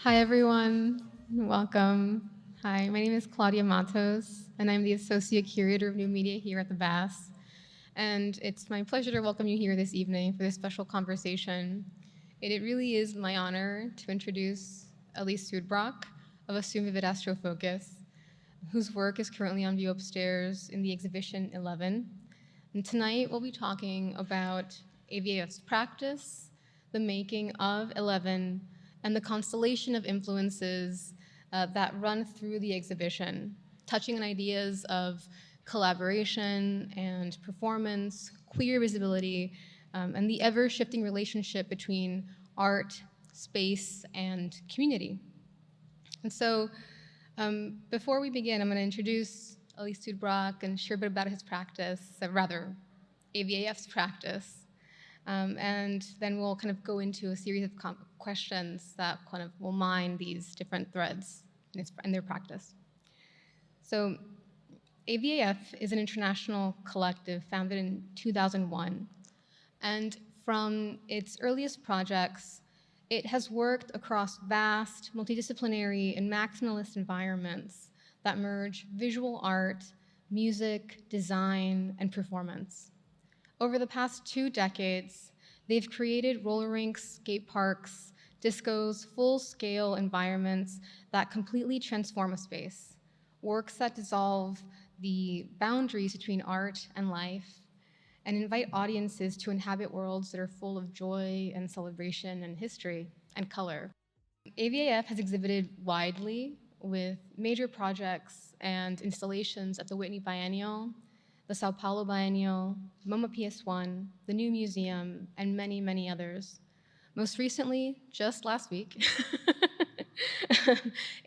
Hi, everyone. Welcome. Hi, my name is Claudia Mattos, and I'm the Associate Curator of New Media here at the BAS. And it's my pleasure to welcome you here this evening for this special conversation. It really is my honor to introduce Eli Sudbrack of Assume Vivid Astrofocus, whose work is currently on view upstairs in the exhibition 11. And tonight we'll be talking about AVAF's practice, the making of 11, and the constellation of influences that run through the exhibition, touching on ideas of collaboration and performance, queer visibility, and the ever-shifting relationship between art, space, and community. And so before we begin, I'm going to introduce Eli Sudbrack and share a bit about his practice, rather AVAF's practice. And then we'll kind of go into a series of questions that kind of will mine these different threads in their practice. So AVAF is an international collective founded in 2001. And from its earliest projects, it has worked across vast, multidisciplinary, and maximalist environments that merge visual art, music, design, and performance. Over the past 2 decades, they've created roller rinks, skate parks, discos, full-scale environments that completely transform a space, works that dissolve the boundaries between art and life, and invite audiences to inhabit worlds that are full of joy and celebration and history and color. AVAF has exhibited widely with major projects and installations at the Whitney Biennial, the Sao Paulo Biennial, MoMA PS1, the New Museum, and many, many others. Most recently, just last week,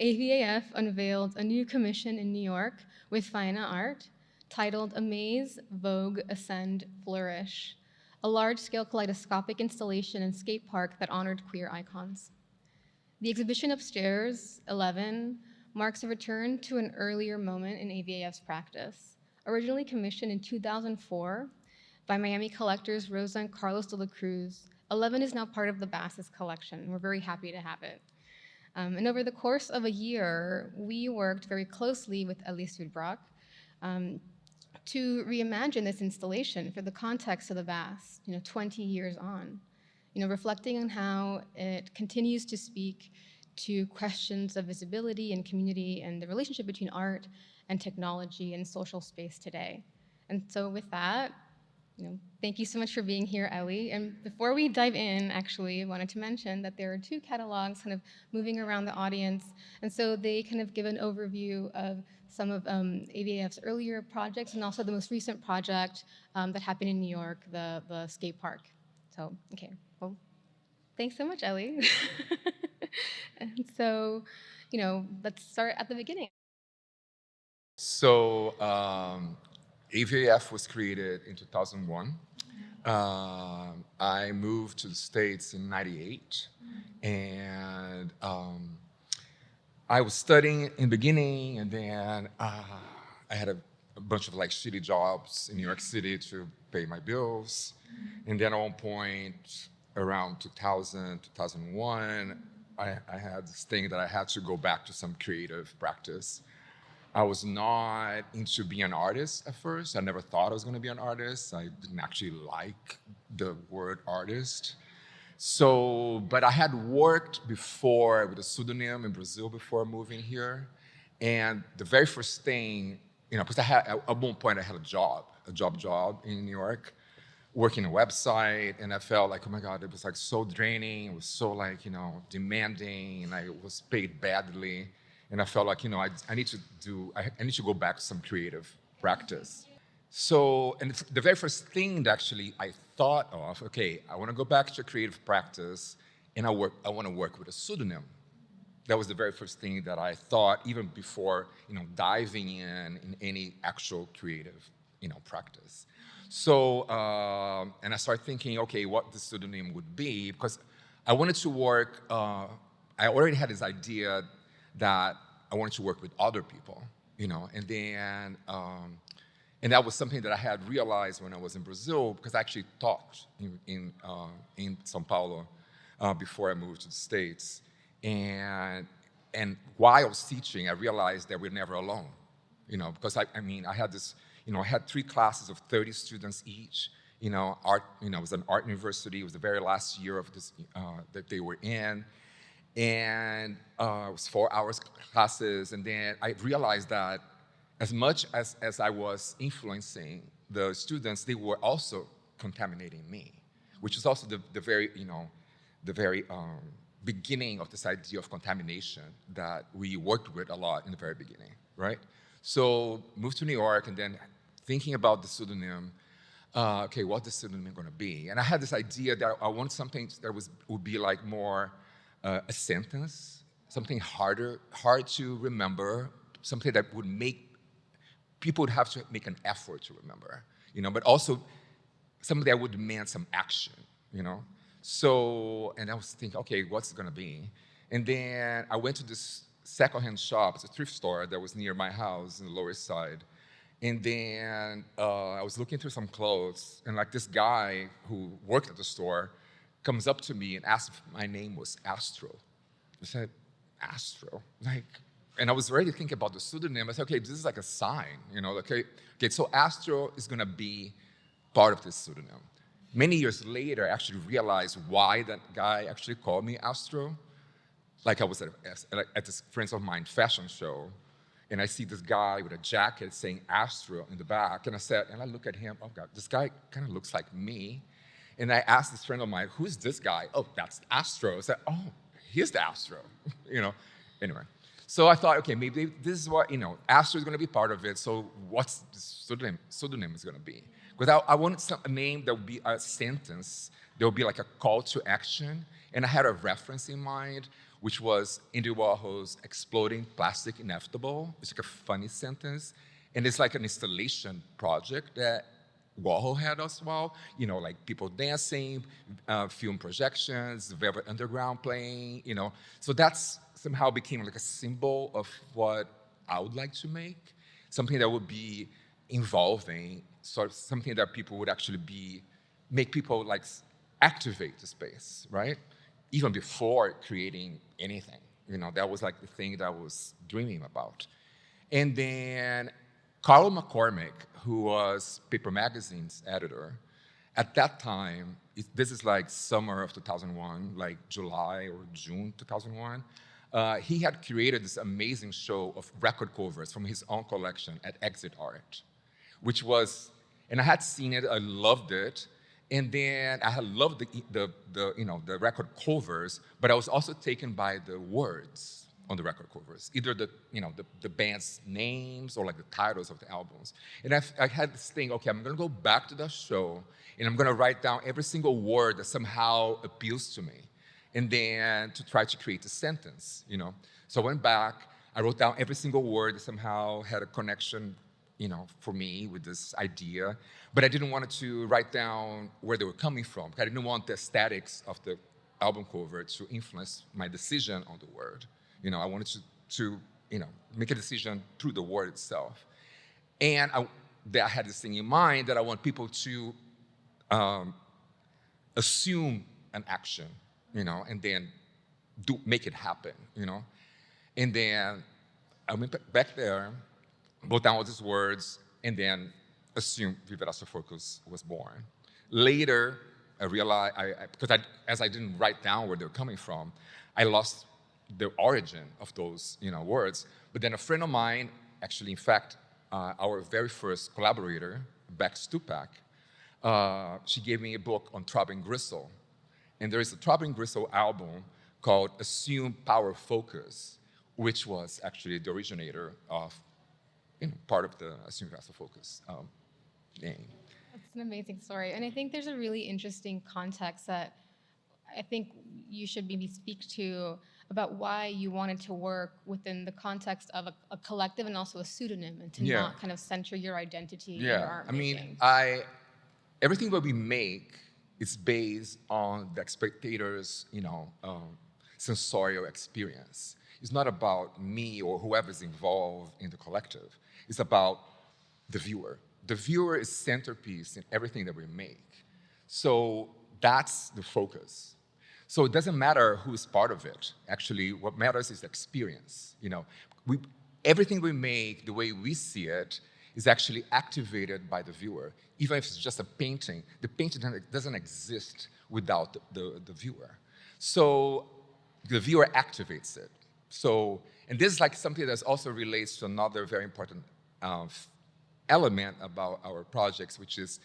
AVAF unveiled a new commission in New York with Faena Art titled Amaze, Vogue, Ascend, Flourish, a large-scale kaleidoscopic installation and skate park that honored queer icons. The exhibition upstairs, 11, marks a return to an earlier moment in AVAF's practice. Originally commissioned in 2004 by Miami collectors Rosa and Carlos de la Cruz, 11 is now part of the BAS's collection. We're very happy to have it. And over the course of a year, we worked very closely with Eli Sudbrack to reimagine this installation for the context of the BAS, 20 years on, reflecting on how it continues to speak to questions of visibility and community and the relationship between art and technology and social space today. And so with that, thank you so much for being here, Eli. And before we dive in, actually, I wanted to mention that there are 2 catalogs kind of moving around the audience. And so they kind of give an overview of some of AVAF's earlier projects and also the most recent project that happened in New York, the skate park. So, okay, well, thanks so much, Eli. And so, let's start at the beginning. So AVAF was created in 2001. I moved to the States in 98, and I was studying in the beginning, and then I had a bunch of shitty jobs in New York City to pay my bills. And then at one point, around 2000, 2001, I had this thing that I had to go back to some creative practice. I was not into being an artist at first. I never thought I was going to be an artist. I didn't actually like the word artist. So, but I had worked before with a pseudonym in Brazil before moving here. And the very first thing, because at one point I had a job in New York, working a website, and I felt like, oh my God, it was so draining. It was so demanding, and I was paid badly. And I felt like, I need to go back to some creative practice. So, and the very first thing that actually I thought of, okay, I want to go back to creative practice, and I want to work with a pseudonym. That was the very first thing that I thought, even before, diving in any actual creative, practice. So, and I started thinking, okay, what the pseudonym would be, because I wanted to work, I already had this idea that I wanted to work with other people, and then, and that was something that I had realized when I was in Brazil, because I actually taught in São Paulo before I moved to the States. And while I was teaching, I realized that we're never alone, because I had this, I had 3 classes of 30 students each. Art, it was an art university. It was the very last year of this that they were in. And it was 4 hours classes. And then I realized that as much as I was influencing the students, they were also contaminating me, which is also the very beginning of this idea of contamination that we worked with a lot in the very beginning, right? So moved to New York, and then thinking about the pseudonym, okay, what's the pseudonym going to be? And I had this idea that I want something that would be like more a sentence, something hard to remember, something that would make people would have to make an effort to remember, but also something that would demand some action, So, and I was thinking, okay, what's it gonna be? And then I went to this secondhand shop, it's a thrift store that was near my house in the Lower East Side. And then I was looking through some clothes, and like this guy who worked at the store comes up to me and asked if my name was Astro. I said, Astro? And I was already thinking about the pseudonym. I said, okay, this is like a sign, okay, so Astro is gonna be part of this pseudonym. Many years later, I actually realized why that guy actually called me Astro. Like I was at this friends of mine fashion show, and I see this guy with a jacket saying Astro in the back, and I look at him, oh God, this guy kind of looks like me. And I asked this friend of mine, who's this guy? Oh, that's Astro. I said, oh, he's the Astro, Anyway, so I thought, okay, maybe this is what, Astro is gonna be part of it, so what's the pseudonym is gonna be? Because I wanted a name that would be a sentence, there would be like a call to action, and I had a reference in mind, which was Andy Warhol's Exploding Plastic Inevitable. It's like a funny sentence, and it's like an installation project that Warhol had as well, like people dancing, film projections, Velvet Underground playing, So that's somehow became like a symbol of what I would like to make, something that would be involving, sort of something that people would actually make people like activate the space, right? Even before creating anything, that was like the thing that I was dreaming about. And then Carl McCormick, who was Paper Magazine's editor, at that time, this is like summer of 2001, like July or June 2001, he had created this amazing show of record covers from his own collection at Exit Art, which was, and I had seen it, I loved it, and then I had loved the record covers, but I was also taken by the words on the record covers, either the band's names or like the titles of the albums. And I had this thing, okay, I'm gonna go back to that show and I'm gonna write down every single word that somehow appeals to me, and then to try to create a sentence, So I went back, I wrote down every single word that somehow had a connection, for me with this idea, but I didn't want to write down where they were coming from. I didn't want the aesthetics of the album cover to influence my decision on the word. I wanted to make a decision through the word itself. And I had this thing in mind that I want people to assume an action, and then make it happen, And then I went back there, wrote down all these words, and then assumed Viva Focus was born. Later, I realized, because as I didn't write down where they were coming from, I lost the origin of those words. But then a friend of mine, actually, in fact, our very first collaborator, Beck Stupak, she gave me a book on Throbbing Gristle. And there is a Throbbing Gristle album called Assume Power Focus, which was actually the originator of part of the Assume Power Focus name. That's an amazing story. And I think there's a really interesting context that I think you should maybe speak to about why you wanted to work within the context of a collective and also a pseudonym, and to not kind of center your identity in your art making. Everything that we make is based on the spectator's, sensorial experience. It's not about me or whoever's involved in the collective. It's about the viewer. The viewer is centerpiece in everything that we make. So that's the focus. So it doesn't matter who's part of it. Actually, what matters is the experience. Everything we make, the way we see it, is actually activated by the viewer. Even if it's just a painting, the painting doesn't exist without the viewer. So the viewer activates it. And this is like something that also relates to another very important element about our projects, which is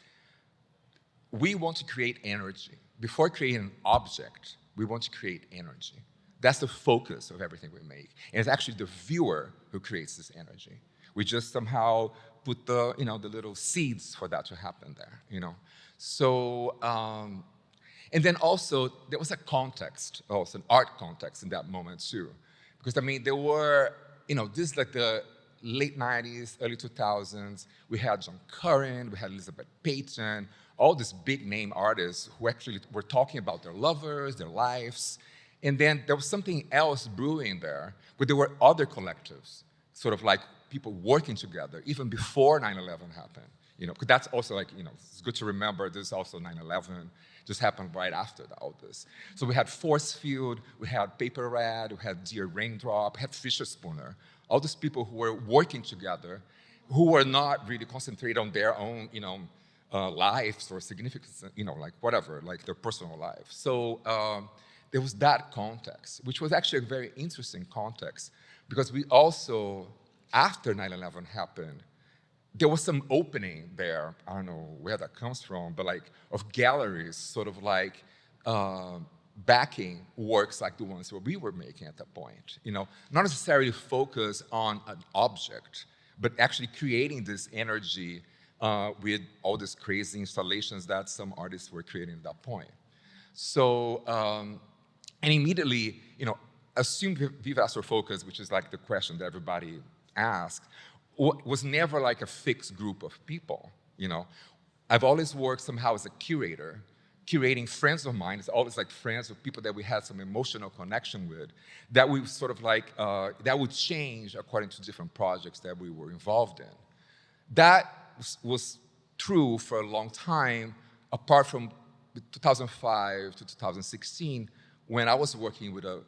we want to create energy. Before creating an object, we want to create energy. That's the focus of everything we make. And it's actually the viewer who creates this energy. We just somehow put the little seeds for that to happen there, So, and then also, there was a context, also an art context in that moment too. Because there were, this is like the late 90s, early 2000s. We had John Curran, we had Elizabeth Peyton, all these big name artists who actually were talking about their lovers, their lives. And then there was something else brewing there, but there were other collectives, sort of like people working together, even before 9/11 happened. Because that's also like, it's good to remember this is also 9/11, just happened right after all this. So we had Force Field, we had Paper Red, we had Dear Raindrop, we had Fisher Spooner, all these people who were working together, who were not really concentrated on their own, lives or significance, like whatever, like their personal lives. So there was that context, which was actually a very interesting context, because we also, after 9/11 happened, there was some opening there, I don't know where that comes from, but like of galleries sort of like backing works like the ones that we were making at that point. Not necessarily focus on an object, but actually creating this energy with all these crazy installations that some artists were creating at that point. So, and immediately, assume Viva Astrofocus, which is like the question that everybody asked, was never like a fixed group of people, I've always worked somehow as a curator, curating friends of mine. It's always like friends of people that we had some emotional connection with, that we sort of like, that would change according to different projects that we were involved in. That was true for a long time, apart from 2005 to 2016, when I was working with a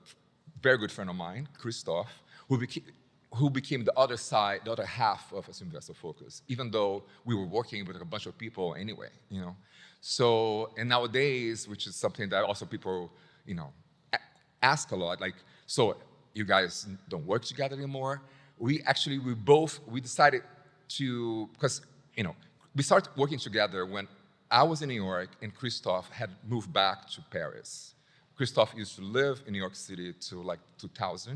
very good friend of mine, Christoph, who became the other side, the other half of Assume Viva Astrofocus, even though we were working with a bunch of people anyway, So, and nowadays, which is something that also people, ask a lot, like, so you guys don't work together anymore? We decided to, because, we started working together when I was in New York and Christoph had moved back to Paris. Christoph used to live in New York City till like 2000,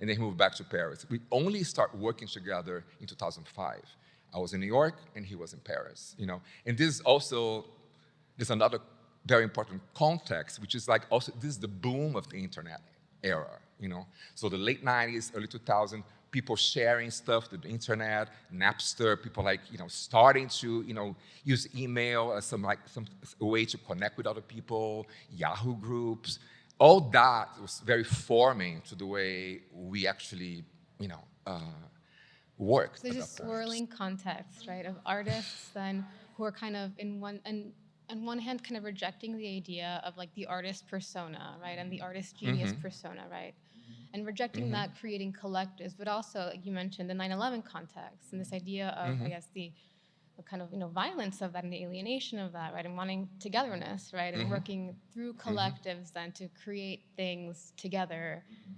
and then he moved back to Paris. We only started working together in 2005. I was in New York and he was in Paris, And this is also, there's another very important context, which is like also, this is the boom of the internet era, So the late 90s, early 2000s, people sharing stuff through the internet, Napster, people like, starting to, use email as some way to connect with other people, Yahoo groups. All that was very forming to the way we actually, worked. So there's a swirling context, right, of artists then who are kind of on one hand kind of rejecting the idea of like the artist persona, right, and the artist genius persona, right? And rejecting that, creating collectives, but also, like you mentioned, the 9/11 context and this idea of, I guess, the kind of violence of that and the alienation of that, right, and wanting togetherness, right, and working through collectives then to create things together,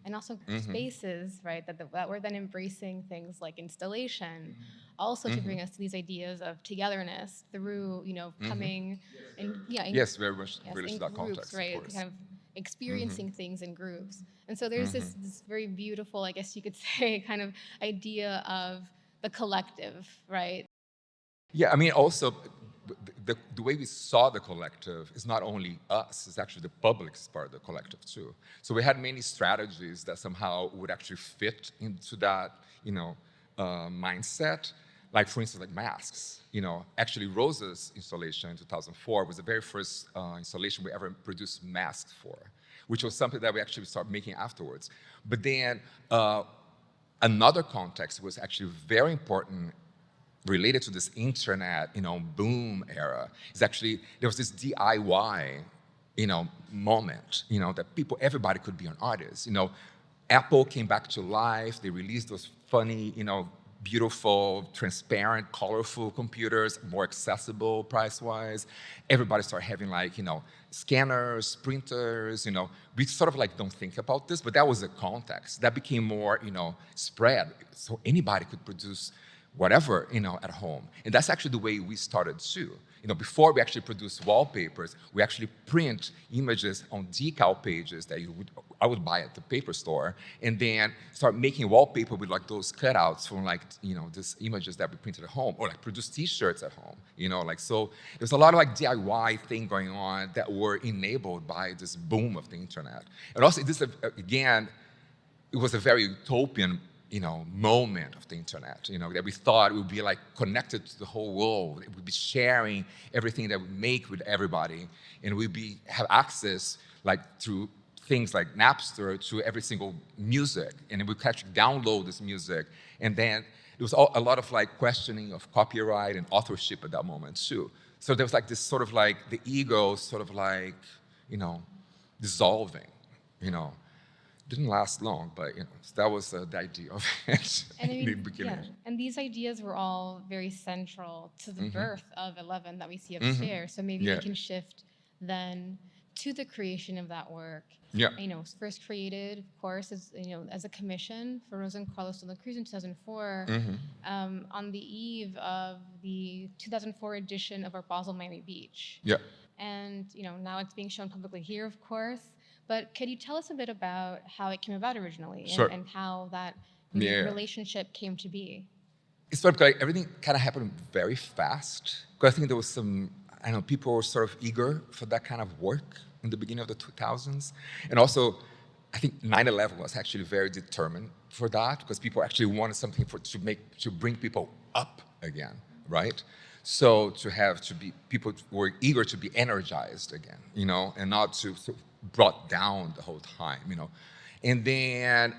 and also spaces, right, that we're then embracing things like installation, also to bring us to these ideas of togetherness through, coming and yes, very much related in to that groups, context, right, of course. kind of experiencing things in groups. And so there's this very beautiful, I guess you could say, kind of idea of the collective, right? Yeah, also, the way we saw the collective is not only us, it's actually the public's part of the collective too. So we had many strategies that somehow would actually fit into that, mindset. Like, for instance, like masks. Actually, Rosa's installation in 2004 was the very first installation we ever produced masks for, which was something that we actually started making afterwards. But then another context was actually very important related to this internet, boom era. Is actually, there was this DIY moment, that everybody could be an artist. Apple came back to life. They released those funny, beautiful, transparent, colorful computers, more accessible price-wise. Everybody started having scanners, printers, We sort of don't think about this, but that was the context. That became more, spread, so anybody could produce whatever, at home. And that's actually the way we started too. Before we actually produce wallpapers, we actually print images on decal pages that I would buy at the paper store, and then start making wallpaper with those cutouts from these images that we printed at home, or produce T-shirts at home. So there's a lot of DIY thing going on that were enabled by this boom of the internet. And also this again, it was a very utopian moment of the internet, that we thought we would be connected to the whole world. It would be sharing everything that we make with everybody, and we'd have access through things like Napster to every single music, and we could actually download this music. And then there was a lot of questioning of copyright and authorship at that moment too. So there was this sort of the ego sort of dissolving, Didn't last long, but so that was the idea of it in the beginning. Yeah. And these ideas were all very central to the birth of 11 that we see upstairs. So maybe we can shift then to the creation of that work. Yeah. First created, of course, as a commission for Rosa and Carlos de la Cruz in 2004, on the eve of the 2004 edition of our Basel Miami Beach. Yeah. And now it's being shown publicly here, of course. But could you tell us a bit about how it came about originally, Sure. and how that relationship came to be? It's sort of everything kind of happened very fast. Because I think there was people were sort of eager for that kind of work in the beginning of the 2000s. And also, I think 9/11 was actually very determined for that, because people actually wanted something to bring people up again, right? So people were eager to be energized again, and not to brought down the whole time, And then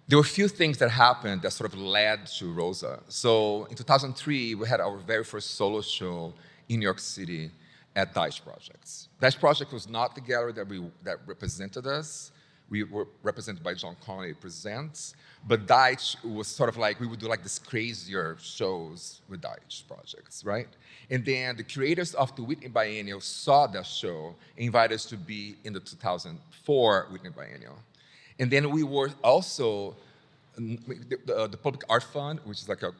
there were a few things that happened that sort of led to Rosa. So in 2003, we had our very first solo show in New York City at 𝙬𝙨 Projects. 𝙬𝙨 Project was not the gallery that represented us. We were represented by John Connolly Presents, but 𝙬𝙨 was sort of we would do these crazier shows with 𝙬𝙨 Projects, right? And then the curators of the Whitney Biennial saw that show and invited us to be in the 2004 Whitney Biennial. And then we were also, the Public Art Fund, which is a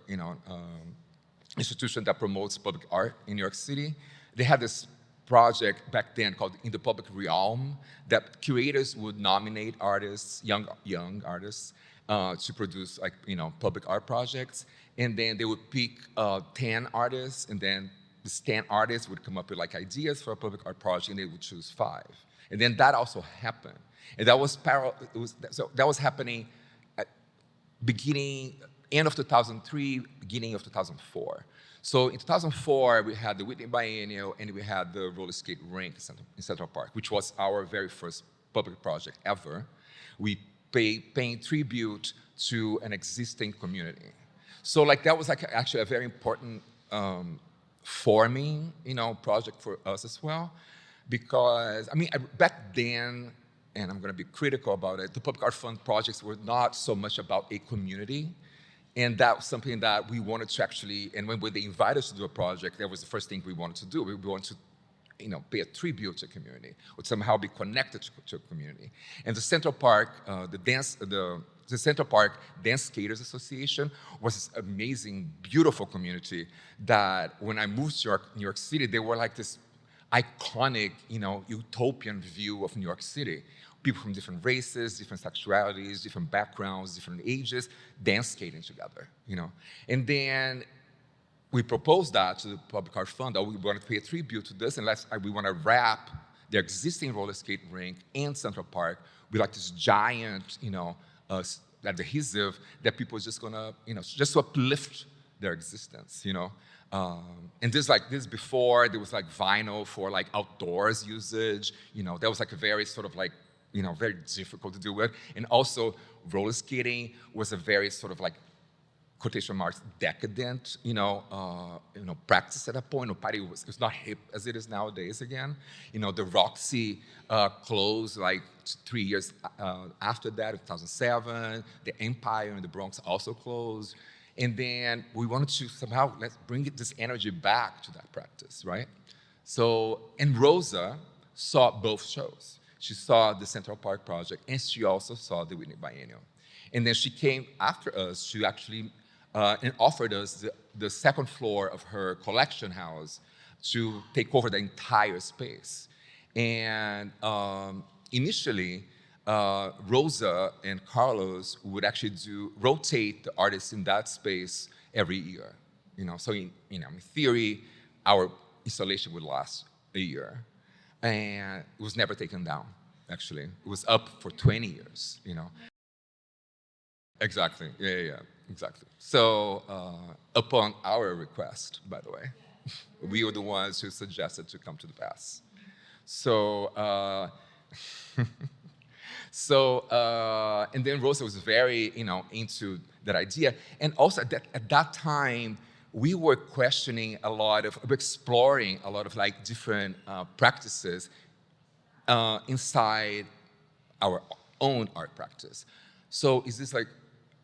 institution that promotes public art in New York City, they had this project back then called In the Public Realm, that curators would nominate artists, young artists, to produce public art projects, and then they would pick 10 artists, and then these 10 artists would come up with ideas for a public art project, and they would choose 5. And then that also happened, and that was that was happening at end of 2003, beginning of 2004. So in 2004, we had the Whitney Biennial, and we had the roller skate rink in Central Park, which was our very first public project ever. We paying tribute to an existing community. So that was actually a very important forming, project for us as well, because back then, and I'm going to be critical about it, the Public Art Fund projects were not so much about a community. And that was something that we wanted to actually, and when they invited us to do a project, that was the first thing we wanted to do. We wanted to pay a tribute to a community, or somehow be connected to a community. And the Central Park, the Central Park Dance Skaters Association was this amazing, beautiful community that when I moved to New York City, they were this iconic, utopian view of New York City. People from different races, different sexualities, different backgrounds, different ages, dance skating together, And then we proposed that to the Public Art Fund, that we wanted to pay a tribute to this, and we want to wrap the existing roller skate rink in Central Park with this giant, adhesive that people are just gonna, just to uplift their existence, And this before, there was vinyl for outdoors usage, that was a very sort of very difficult to do with. And also roller skating was a very sort of quotation marks, decadent, practice at that point. Party was not hip as it is nowadays again. The Roxy closed like 3 years after that, 2007. The Empire in the Bronx also closed. And then we wanted to somehow, let's bring this energy back to that practice, right? So, and Rosa saw both shows. She saw the Central Park Project, and she also saw the Whitney Biennial. And then she came after us to actually and offered us the second floor of her collection house to take over the entire space. And initially, Rosa and Carlos would actually rotate the artists in that space every year. So in theory, our installation would last a year. And it was never taken down, actually. It was up for 20 years, Exactly, yeah, exactly. So upon our request, by the way, we were the ones who suggested to come to the pass. So, and then Rosa was very, into that idea. And also at that time, we were questioning exploring a lot of like different practices inside our own art practice. So is this like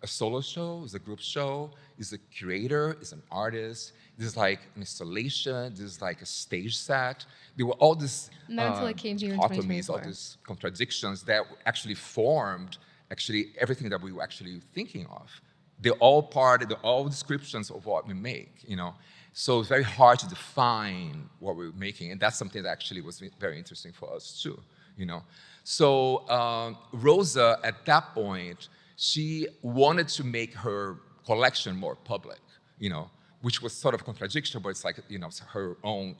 a solo show? Is it a group show? Is it a curator? Is it an artist? This is like an installation. This is like a stage set. There were all these dichotomies, all these contradictions that actually formed everything that we were actually thinking of. They're all descriptions of what we make, So it's very hard to define what we're making, and that's something that actually was very interesting for us too, So Rosa, at that point, she wanted to make her collection more public, which was sort of a contradiction, but it's like, it's her own,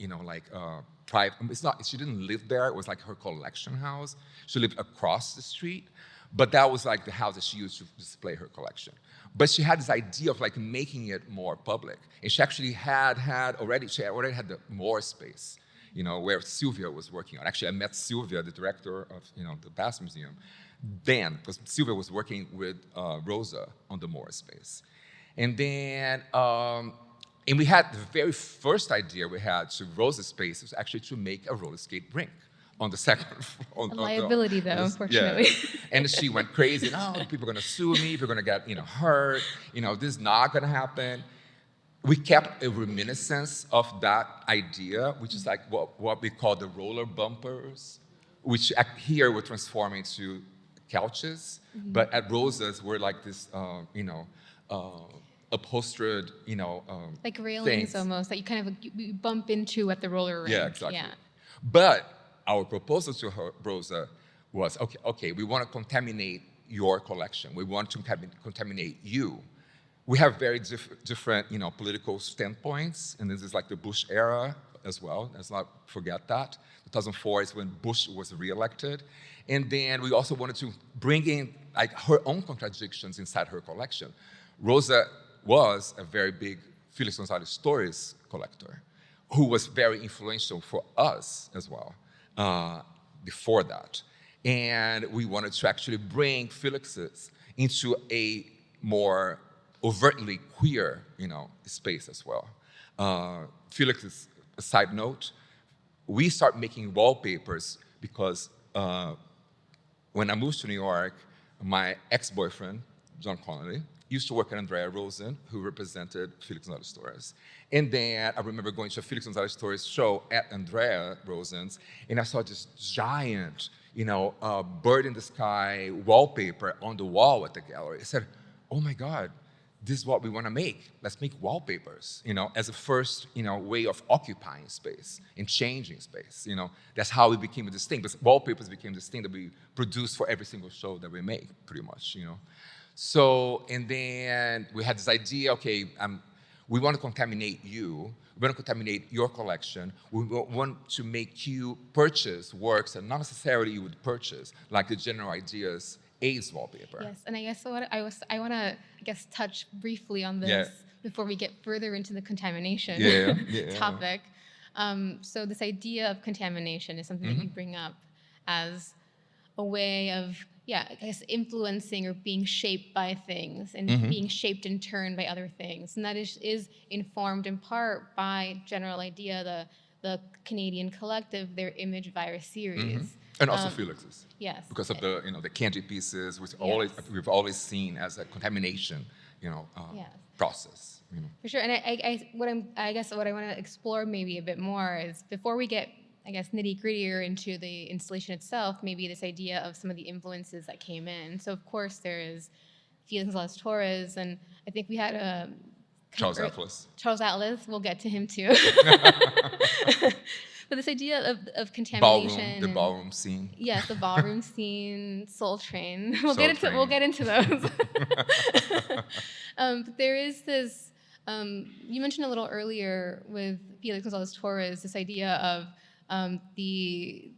private. It's not. She didn't live there. It was like her collection house. She lived across the street, but that was like the house that she used to display her collection. But she had this idea of like making it more public, and she actually already had the more space, where Sylvia was working on. Actually, I met Sylvia, the director of the Bass Museum, then, because Sylvia was working with Rosa on the Moore space. And then, and we had the very first idea we had to Rosa's space was actually to make a roller skate rink on the second floor. A liability, though, unfortunately. Yeah. And she went crazy. No, people are going to sue me. People are going to get hurt. This is not going to happen. We kept a reminiscence of that idea, which is like what we call the roller bumpers, which here we're transforming to couches, but at Rosa's we're like this, upholstered, like railings things. Almost that you kind of you bump into at the roller rink. Yeah, exactly. Yeah. But our proposal to Rosa was, okay, we want to contaminate your collection. We want to contaminate you. We have very different, political standpoints, and this is like the Bush era as well. Let's not forget that. 2004 is when Bush was reelected. And then we also wanted to bring in like her own contradictions inside her collection. Rosa was a very big Félix González stories collector who was very influential for us as well before that. And we wanted to actually bring Félix's into a more overtly queer, space as well. Félix, a side note, we start making wallpapers because when I moved to New York, my ex-boyfriend, John Connolly, used to work at Andrea Rosen, who represented Félix González Torres. And then I remember going to a Félix González Torres show at Andrea Rosen's, and I saw this giant, bird in the sky wallpaper on the wall at the gallery. I said, oh my God, this is what we want to make. Let's make wallpapers, as a first, way of occupying space and changing space, That's how it became this thing. But wallpapers became this thing that we produce for every single show that we make, pretty much, So, and then we had this idea, okay, we want to contaminate you. We want to contaminate your collection. We want to make you purchase works that not necessarily you would purchase, like the general ideas AIDS wallpaper. Yes, and I guess I want to touch briefly on this before we get further into the contamination topic. So this idea of contamination is something that you bring up as a way of yeah, I guess influencing or being shaped by things and being shaped in turn by other things. And that is informed in part by General Idea, the Canadian collective, their Image virus series. And also Felix's. Yes. Because of the, the candy pieces, which Yes. we've always seen as a contamination, Yes. process. For sure. And I guess what I want to explore maybe a bit more is before we get, I guess, nitty-grittier into the installation itself, maybe this idea of some of the influences that came in. So of course there is Felix Gonzalez-Torres, and I think we had a Charles Atlas. Charles Atlas, we'll get to him too. But this idea of contamination, The ballroom scene. yes, the ballroom scene, Soul Train. We'll Soul get into those. But there is this. You mentioned a little earlier with Felix Gonzalez-Torres this idea of the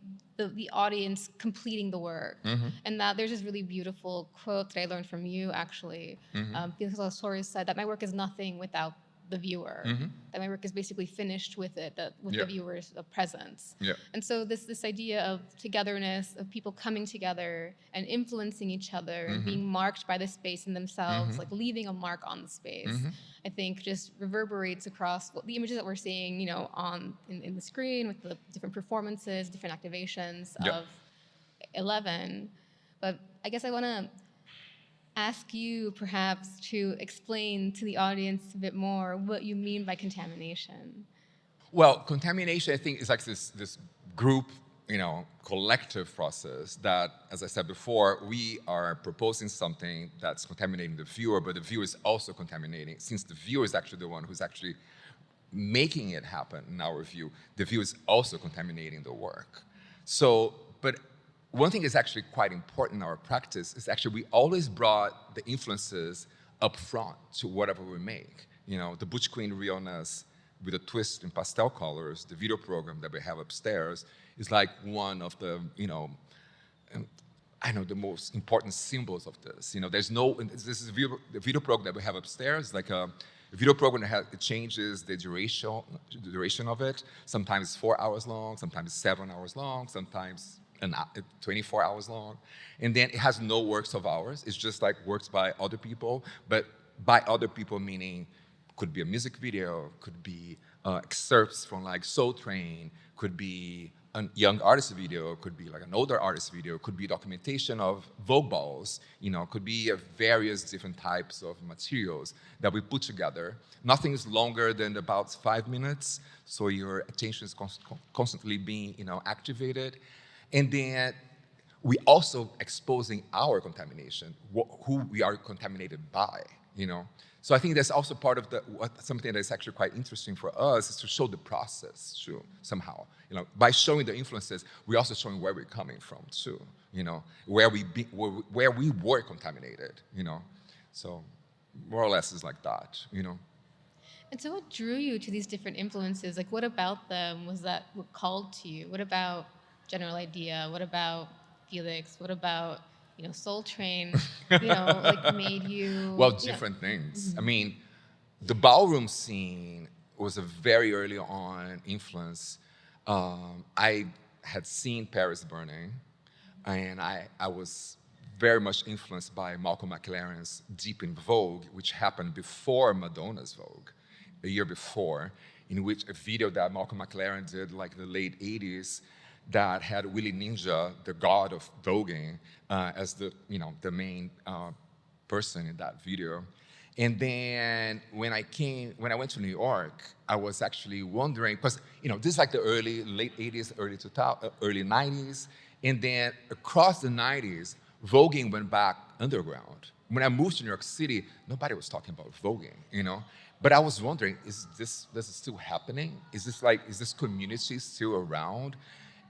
audience completing the work, and that there's this really beautiful quote that I learned from you actually. Felix Gonzalez-Torres said that my work is nothing without the viewer, that my work is basically finished with it, with the viewer's presence. And so this idea of togetherness, of people coming together and influencing each other and being marked by the space in themselves, like leaving a mark on the space, I think just reverberates across the images that we're seeing, in the screen with the different performances, different activations of 11. But I guess I want to ask you perhaps to explain to the audience a bit more what you mean by contamination. Well, contamination, I think, is like this group, collective process that, as I said before, we are proposing something that's contaminating the viewer, but the viewer is also contaminating. Since the viewer is actually the one who's actually making it happen, in our view, the viewer is also contaminating the work. So, but one thing is actually quite important in our practice is actually we always brought the influences up front to whatever we make. The Butch Queen realness with a twist in pastel colors, the video program that we have upstairs is like one of the, the most important symbols of this. This is the video program that we have upstairs, like a video program that it changes the duration of it. Sometimes it's 4 hours long, sometimes it's 7 hours long, sometimes 24 hours long. And then it has no works of ours. It's just like works by other people, but by other people meaning could be a music video, could be excerpts from like Soul Train, could be a young artist video, could be like an older artist video, could be documentation of Vogue balls, could be various different types of materials that we put together. Nothing is longer than about 5 minutes, so your attention is constantly being, activated. And then we also exposing our contamination, who we are contaminated by, So I think that's also part of something that's actually quite interesting for us is to show the process too, somehow. By showing the influences, we're also showing where we're coming from too, where we were contaminated, So more or less is like that, And so what drew you to these different influences? Like what about them was that what called to you? What about General Idea? What about Felix? What about, Soul Train, made you... Well, different things. I mean, the ballroom scene was a very early on influence. I had seen Paris Burning, and I was very much influenced by Malcolm McLaren's Deep in Vogue, which happened before Madonna's Vogue, a year before, in which a video that Malcolm McLaren did like the late 80s that had Willie Ninja, the god of voguing, as the main person in that video. And then when I went to New York, I was actually wondering, because this is like the late 80s, early 90s, and then across the 90s, voguing went back underground. When I moved to New York City, nobody was talking about voguing, But I was wondering, is this still happening? Is this community still around?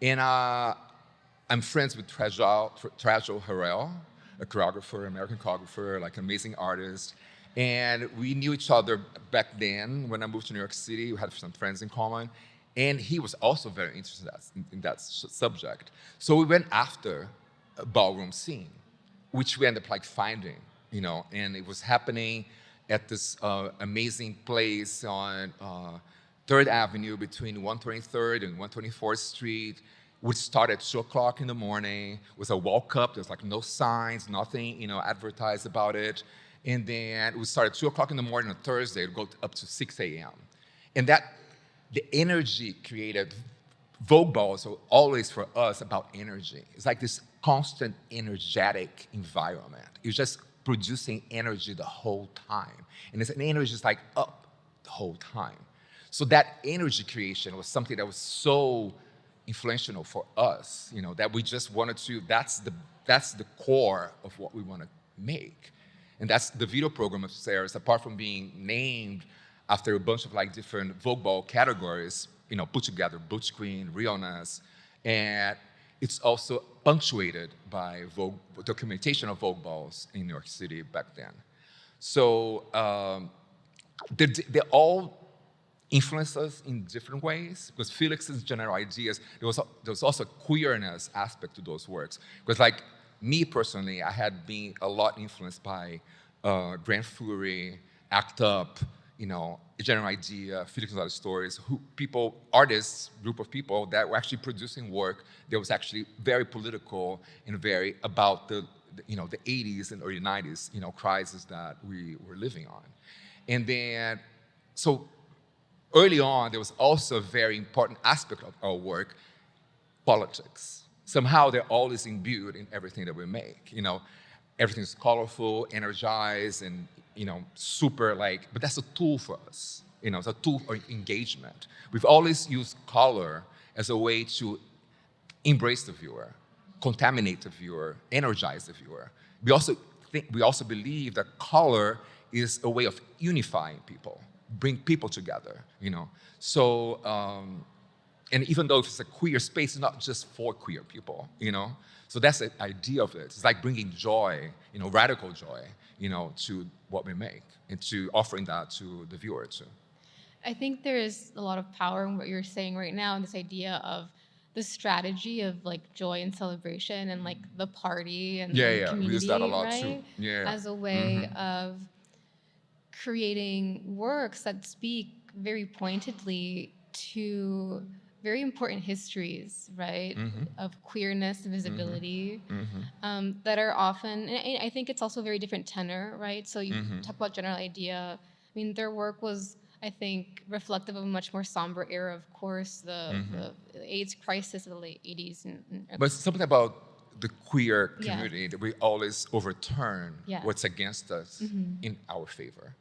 And I'm friends with 𝙤𝙪𝙧𝙧𝙪, a choreographer, American choreographer, like amazing artist. And we knew each other back then. When I moved to New York City, we had some friends in common. And he was also very interested in that subject. So we went after a ballroom scene, which we ended up finding, and it was happening at this amazing place on 3rd Avenue between 123rd and 124th Street, would start at 2 o'clock in the morning with a walk up. There's like no signs, nothing, advertised about it. And then it would start at 2 o'clock in the morning on Thursday. It would go up to 6 a.m. And the energy created, Vogue balls are always for us about energy. It's like this constant energetic environment. You're just producing energy the whole time. And it's an energy that's like up the whole time. So that energy creation was something that was so influential for us, that we just wanted to, that's the core of what we want to make. And that's the video program upstairs, apart from being named after a bunch of like different Vogue ball categories, put together, butch queen, realness, and it's also punctuated by Vogue, documentation of Vogue balls in New York City back then. So they all influence us in different ways, because Felix's general ideas, there was also a queerness aspect to those works. Because like me personally, I had been a lot influenced by Grand Fury, Act Up, General Idea, Felix and Other Stories, artists, group of people that were actually producing work that was actually very political and very about the 80s and early 90s, crisis that we were living on. And then, so early on, there was also a very important aspect of our work, politics. Somehow they're always imbued in everything that we make. Everything's colorful, energized, and super but that's a tool for us. It's a tool for engagement. We've always used color as a way to embrace the viewer, contaminate the viewer, energize the viewer. We also believe that color is a way of unifying people, bring people together. So and even though it's a queer space, it's not just for queer people. So that's the idea of it. It's like bringing joy, radical joy, to what we make, and to offering that to the viewer too. I think there is a lot of power in what you're saying right now, and this idea of the strategy of like joy and celebration and like the party and community, we use that a lot right? too. As a way of creating works that speak very pointedly to very important histories, right, of queerness, visibility, that are often, and I think it's also a very different tenor, right? So you talk about General Idea. I mean, their work was, I think, reflective of a much more somber era, of course, the AIDS crisis of the late 80s. But something about the queer community that we always overturn what's against us in our favor.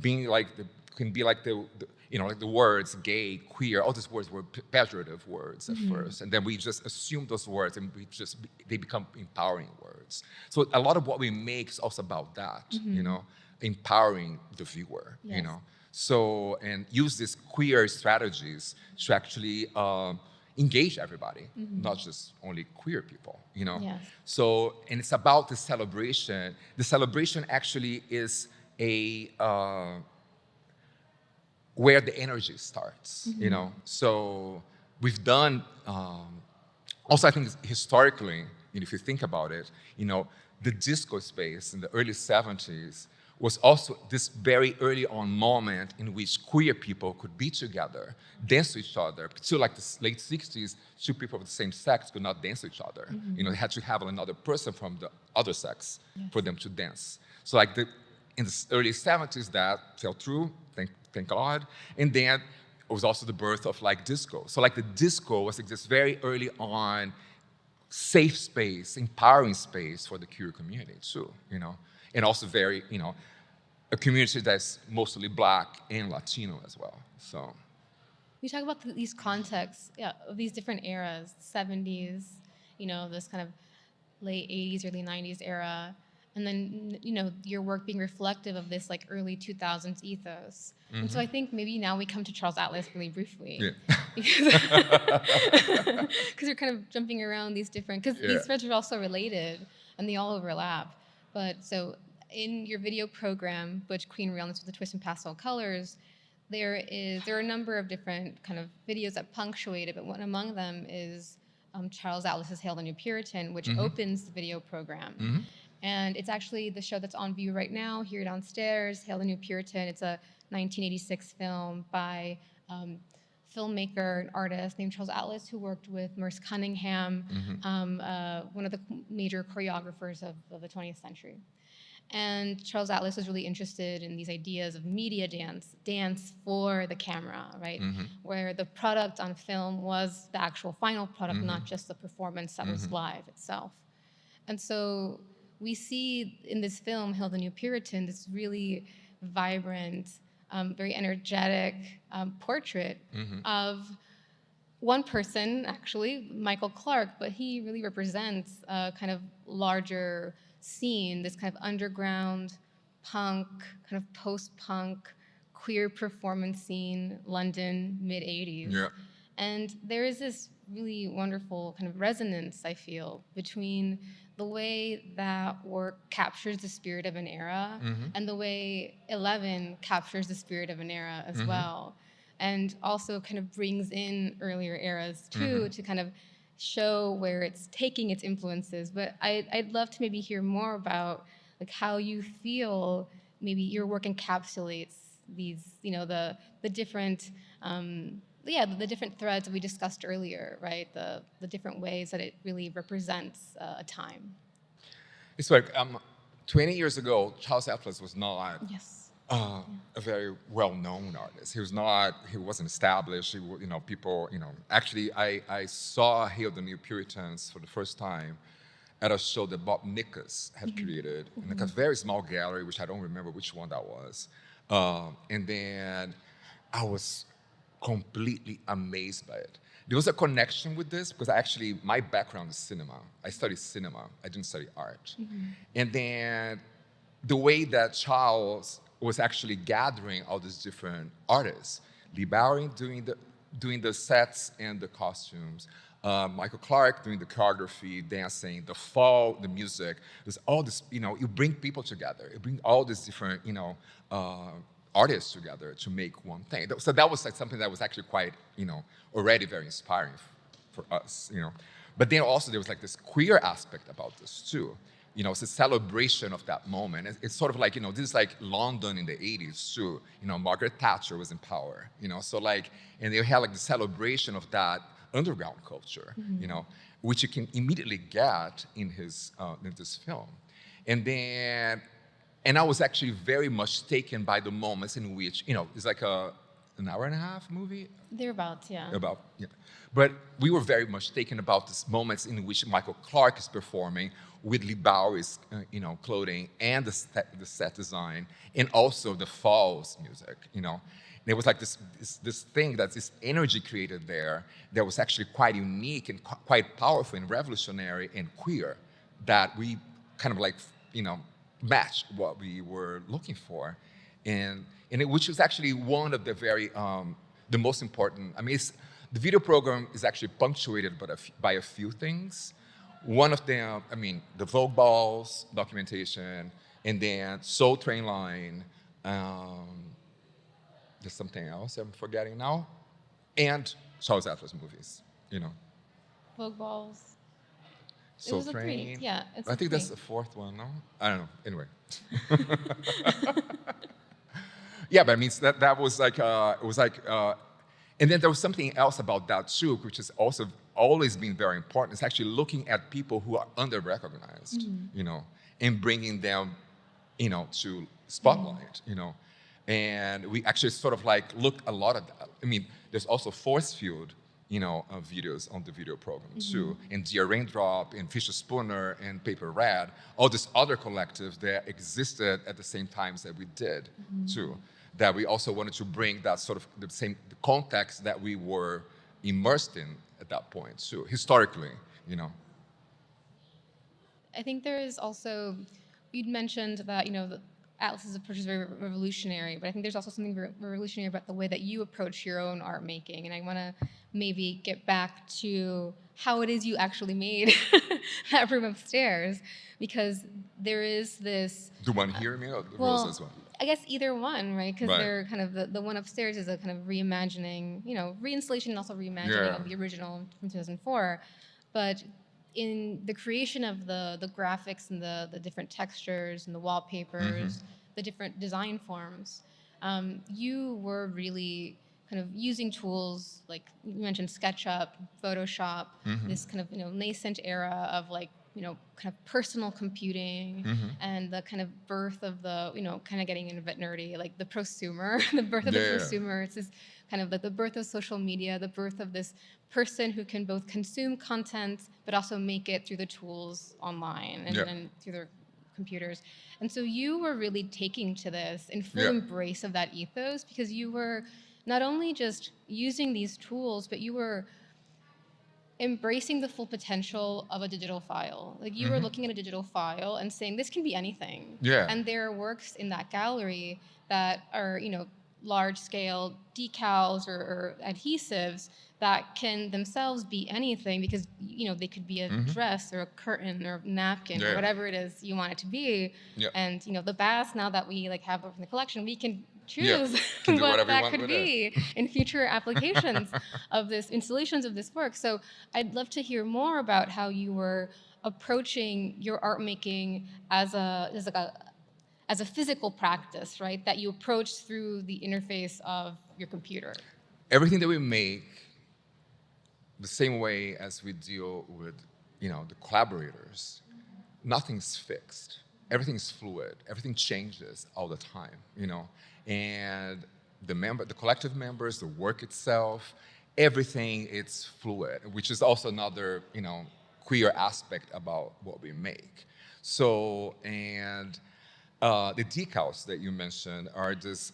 Being like can be like like the words gay, queer, all these words were pejorative words at first, and then we just assume those words and they become empowering words. So a lot of what we make is also about that, empowering the viewer, So, and use these queer strategies to actually engage everybody, not just only queer people, So, and it's about the celebration. The celebration actually is where the energy starts, So we've done, also I think historically, if you think about it, the disco space in the early 70s was also this very early on moment in which queer people could be together, dance to each other. Till like the late 60s, two people of the same sex could not dance to each other. They had to have another person from the other sex for them to dance. So like in the early 70s, that fell through, thank God. And then it was also the birth of like disco. So like the disco was like this very early on safe space, empowering space for the queer community too, And also very, a community that's mostly Black and Latino as well, so. We talk about these contexts of these different eras, 70s, this kind of late 80s, early 90s era, and then, your work being reflective of this like early 2000s ethos. And so I think maybe now we come to Charles Atlas really briefly. Because you're kind of jumping around these different, because these threads are also related and they all overlap. But so in your video program, Butch Queen Realness with the Twist and Pastel Colors, there are a number of different kind of videos that punctuate it, but one among them is Charles Atlas's Hail the New Puritan, which opens the video program. And it's actually the show that's on view right now here downstairs, Hail the New Puritan. It's a 1986 film by filmmaker and artist named Charles Atlas who worked with Merce Cunningham, one of the major choreographers of the 20th century. And Charles Atlas was really interested in these ideas of media dance for the camera, right? Where the product on film was the actual final product, not just the performance that was live itself. And so we see in this film, *Hail the New Puritan*, this really vibrant, very energetic portrait of one person, actually, Michael Clarke, but he really represents a kind of larger scene, this kind of underground punk, kind of post-punk, queer performance scene, London, mid-'80s. Yeah. And there is this really wonderful kind of resonance, I feel, between the way that work captures the spirit of an era and the way 11 captures the spirit of an era as well. And also kind of brings in earlier eras too, to kind of show where it's taking its influences. But I'd love to maybe hear more about like how you feel maybe your work encapsulates these, the different, the different threads that we discussed earlier, right? The different ways that it really represents a time. It's like 20 years ago, Charles Atlas was not a very well-known artist. He wasn't established. Actually, I saw *Hail the New Puritans* for the first time at a show that Bob Nickus had created in like a very small gallery, which I don't remember which one that was. And then I was completely amazed by it. There was a connection with this because my background is cinema. I studied cinema. I didn't study art. And then the way that Charles was actually gathering all these different artists, Lee Bowery doing the sets and the costumes, Michael Clarke doing the choreography, dancing, the fall, the music. There's all this, you bring people together. You bring all these different, artists together to make one thing. So that was like something that was actually quite, already very inspiring for us, But then also there was like this queer aspect about this too. It's a celebration of that moment. It's sort of like, this is like London in the 80s too. Margaret Thatcher was in power, so like, and they had like the celebration of that underground culture, which you can immediately get in this film. And I was actually very much taken by the moments in which, it's like an hour and a half movie. Thereabouts, yeah. But we were very much taken about these moments in which Michael Clarke is performing with Lee Bowery's, clothing and the set design, and also the Falls music, And it was like this thing, this energy created there that was actually quite unique and quite powerful and revolutionary and queer, that we kind of like, matched what we were looking for, which was actually one of the very the most important. The video program is actually punctuated by a few things. One of them, the Vogue Balls documentation, and then Soul Train Line. There's something else I'm forgetting now, and Charles Atlas movies. Vogue Balls. Soul Train. Yeah, I think that's the fourth one. No, I don't know. Anyway. Yeah, but that was like it was like, and then there was something else about that too, which has also always been very important. It's actually looking at people who are under-recognized, and bringing them, to spotlight, And we actually sort of like looked a lot at that. There's also Force Field, videos on the video program too, and Dear Raindrop, and Fisher Spooner, and Paper Red, all these other collectives that existed at the same times that we did too, that we also wanted to bring that sort of the same context that we were immersed in at that point too, historically, I think there is also, you'd mentioned that, the Atlas's approach is very revolutionary, but I think there's also something revolutionary about the way that you approach your own art making. And I want to maybe get back to how it is you actually made that room upstairs, because there is this... The one here, or the Rosa's one? I guess either one, right? Because they're kind of, the one upstairs is a kind of reimagining, reinstallation and also reimagining of the original from 2004. But in the creation of the graphics and the different textures and the wallpapers, the different design forms, you were really kind of using tools like you mentioned SketchUp, Photoshop, this kind of nascent era of like kind of personal computing and the kind of birth of the kind of getting a bit nerdy, like the prosumer, the birth of the prosumer. It's this kind of like the birth of social media, the birth of this person who can both consume content but also make it through the tools online and through their computers. And so you were really taking to this in full embrace of that ethos, because you were not only just using these tools, but you were embracing the full potential of a digital file. Like you were looking at a digital file and saying, this can be anything. And there are works in that gallery that are, large scale decals or adhesives that can themselves be anything, because they could be a dress or a curtain or a napkin or whatever it is you want it to be. And the baths, now that we like have it in the collection, we can choose what that could be in future applications of this, installations of this work. So I'd love to hear more about how you were approaching your art making as a physical practice, right? That you approach through the interface of your computer. Everything that we make, the same way as we deal with, the collaborators, nothing's fixed. Everything's fluid. Everything changes all the time, And the collective members, the work itself, everything is fluid, which is also another, queer aspect about what we make. So, and the decals that you mentioned are just,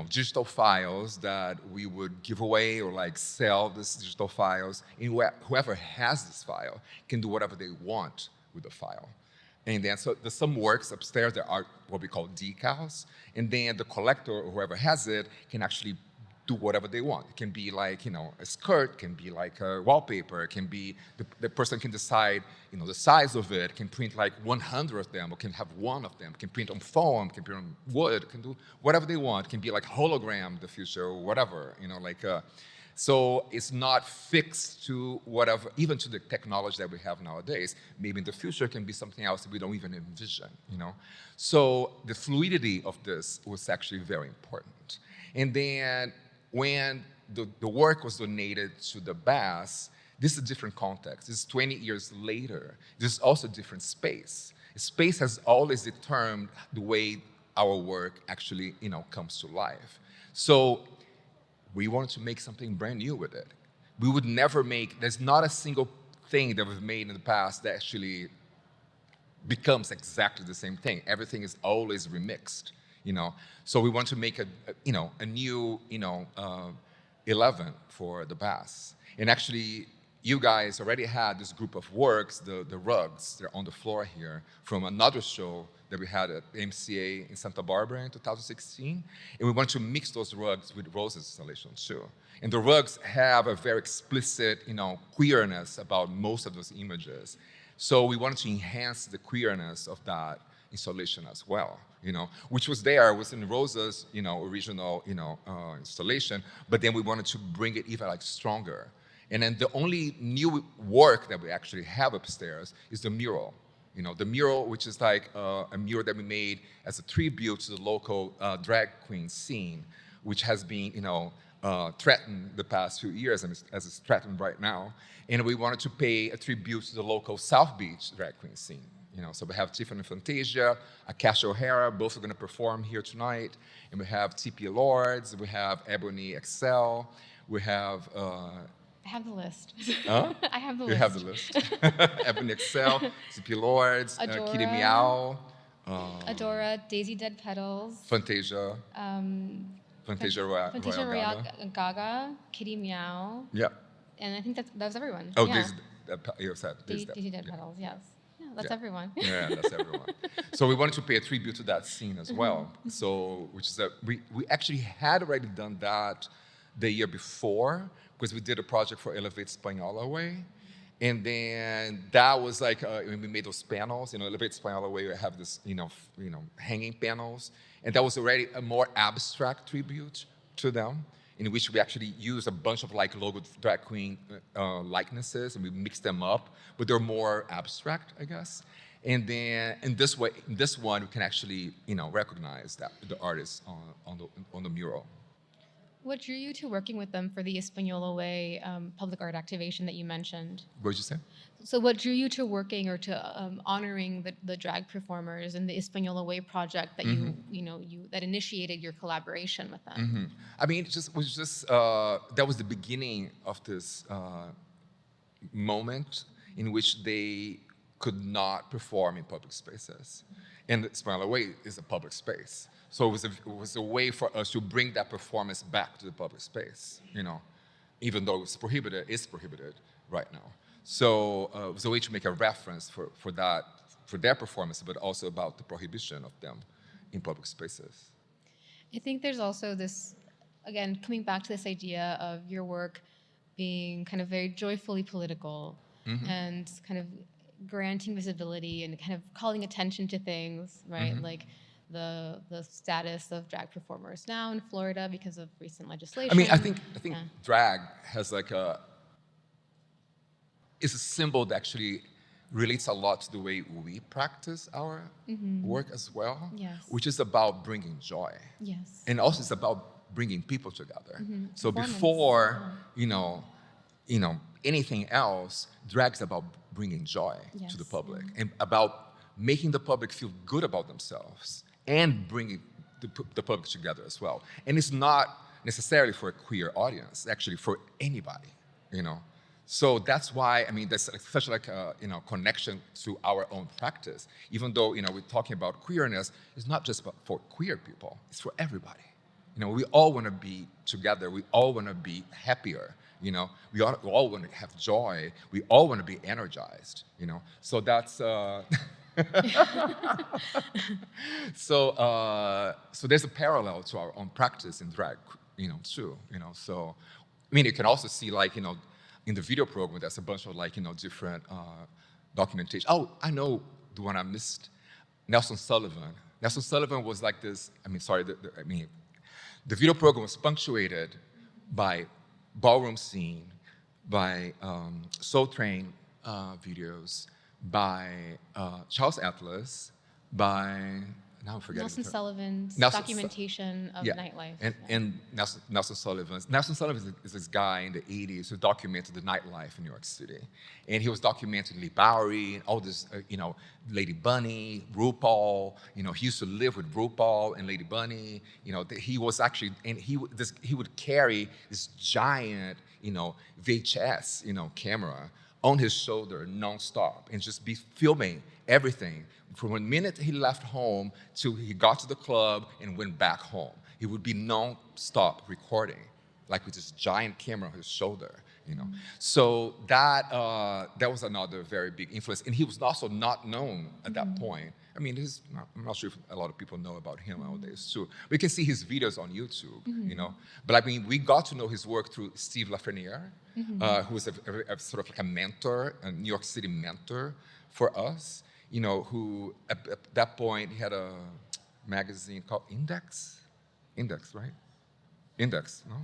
digital files that we would give away or like sell these digital files. And whoever has this file can do whatever they want with the file. And then, so there's some works upstairs that are what we call decals. And then the collector or whoever has it can actually do whatever they want. It can be like, a skirt, can be like a wallpaper, it can be, the person can decide, the size of it, can print like 100 of them, or can have one of them, can print on foam, can print on wood, can do whatever they want, can be like hologram in the future or whatever, so it's not fixed to whatever, even to the technology that we have nowadays. Maybe in the future it can be something else that we don't even envision, So the fluidity of this was actually very important. And then when the work was donated to the 𝙭, this is a different context. This is 20 years later. This is also a different space. Space has always determined the way our work actually, comes to life. So we wanted to make something brand new with it. We would never make, there's not a single thing that we've made in the past that actually becomes exactly the same thing. Everything is always remixed, So we want to make a new, 11 for the 𝙭. And actually, you guys already had this group of works, the rugs, they're on the floor here, from another show that we had at MCA in Santa Barbara in 2016. And we want to mix those rugs with Rose's installation too. And the rugs have a very explicit, queerness about most of those images. So we wanted to enhance the queerness of that installation as well, which was in Rosa's, original, installation, but then we wanted to bring it even like stronger. And then the only new work that we actually have upstairs is the mural. The mural, which is like a mural that we made as a tribute to the local drag queen scene, which has been, threatened the past few years, and as it's threatened right now. And we wanted to pay a tribute to the local South Beach drag queen scene. So we have Tiffany Fantasia, Akasha O'Hara, both are going to perform here tonight. And we have TP Lords, we have Ebony Excel, we have... I have the list. Huh? I have the you list. You have the list. Ebony Excel, TP Lords, Kitty Meow. Adora, Daisy Dead Petals. Fantasia. Fantasia Royale Gaga, Kitty Meow. Yeah. And I think that was everyone. Oh, yeah. Daisy Dead Petals, yes. Yeah, that's everyone. Yeah, that's everyone. So we wanted to pay a tribute to that scene as well. So, which is we actually had already done that the year before, because we did a project for Elevate Espanhola Way. And then that was like, we made those panels, Elevate Espanhola Way, we have this, hanging panels. And that was already a more abstract tribute to them, in which we actually used a bunch of like logo drag queen likenesses, and we mixed them up, but they're more abstract, I guess. And then in this way, in this one, we can actually, recognize that the artist on the mural. What drew you to working with them for the Española Way public art activation that you mentioned? What did you say? So what drew you to working or to honoring the drag performers in the Española Way project that that initiated your collaboration with them? I mean, it was just that was the beginning of this moment in which they could not perform in public spaces. And the Española Way is a public space. So it was a way for us to bring that performance back to the public space, even though it's prohibited right now. So it was a way to make a reference for their performance, but also about the prohibition of them in public spaces. I think there's also this, again, coming back to this idea of your work being kind of very joyfully political and kind of granting visibility and kind of calling attention to things, right? Like the status of drag performers now in Florida because of recent legislation. I mean, I think drag has it's a symbol that actually relates a lot to the way we practice our work as well, which is about bringing joy. Yes. And also it's about bringing people together. So before, anything else, drag's about bringing joy to the public and about making the public feel good about themselves and bringing the public together as well. And it's not necessarily for a queer audience, actually for anybody, So that's why, I mean, there's such a connection to our own practice. Even though, we're talking about queerness, it's not just for queer people, it's for everybody. We all want to be together, we all want to be happier, we all want to have joy, we all want to be energized, So that's, so there's a parallel to our own practice in drag, too, So, I mean, you can also see in the video program, there's a bunch of different documentation. Oh, I know the one I missed, Nelson Sullivan. Nelson Sullivan was like this, the video program was punctuated by ballroom scene, by Soul Train videos, by Charles Atlas, by, now I'm forgetting. Nelson Sullivan's documentation of nightlife. And Nelson Sullivan is this guy in the 80s who documented the nightlife in New York City. And he was documenting Lee Bowery and all this, Lady Bunny, RuPaul. He used to live with RuPaul and Lady Bunny. He was actually, and he would carry this giant, VHS, camera on his shoulder nonstop and just be filming everything from the minute he left home till he got to the club and went back home. He would be nonstop recording, with this giant camera on his shoulder, So that was another very big influence. And he was also not known at that point. I mean, I'm not sure if a lot of people know about him nowadays too. We can see his videos on YouTube, But I mean, we got to know his work through Steve Lafreniere, who was a sort of a mentor, a New York City mentor for us. Who at that point he had a magazine called Index, right? Index, no?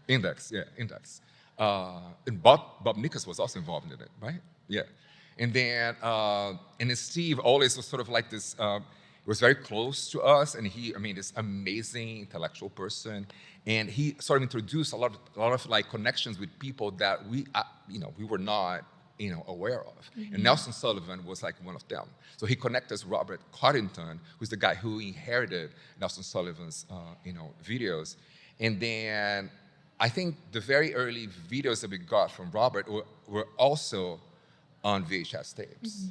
Index, yeah, Index. And Bob Nichols was also involved in it, right? Yeah. And then Steve always was sort of like this, was very close to us, and this amazing intellectual person, and he sort of introduced a lot of connections with people that we were not aware of. And Nelson Sullivan was one of them. So he connected us with Robert Coddington, who's the guy who inherited Nelson Sullivan's, videos. And then I think the very early videos that we got from Robert were also on VHS tapes,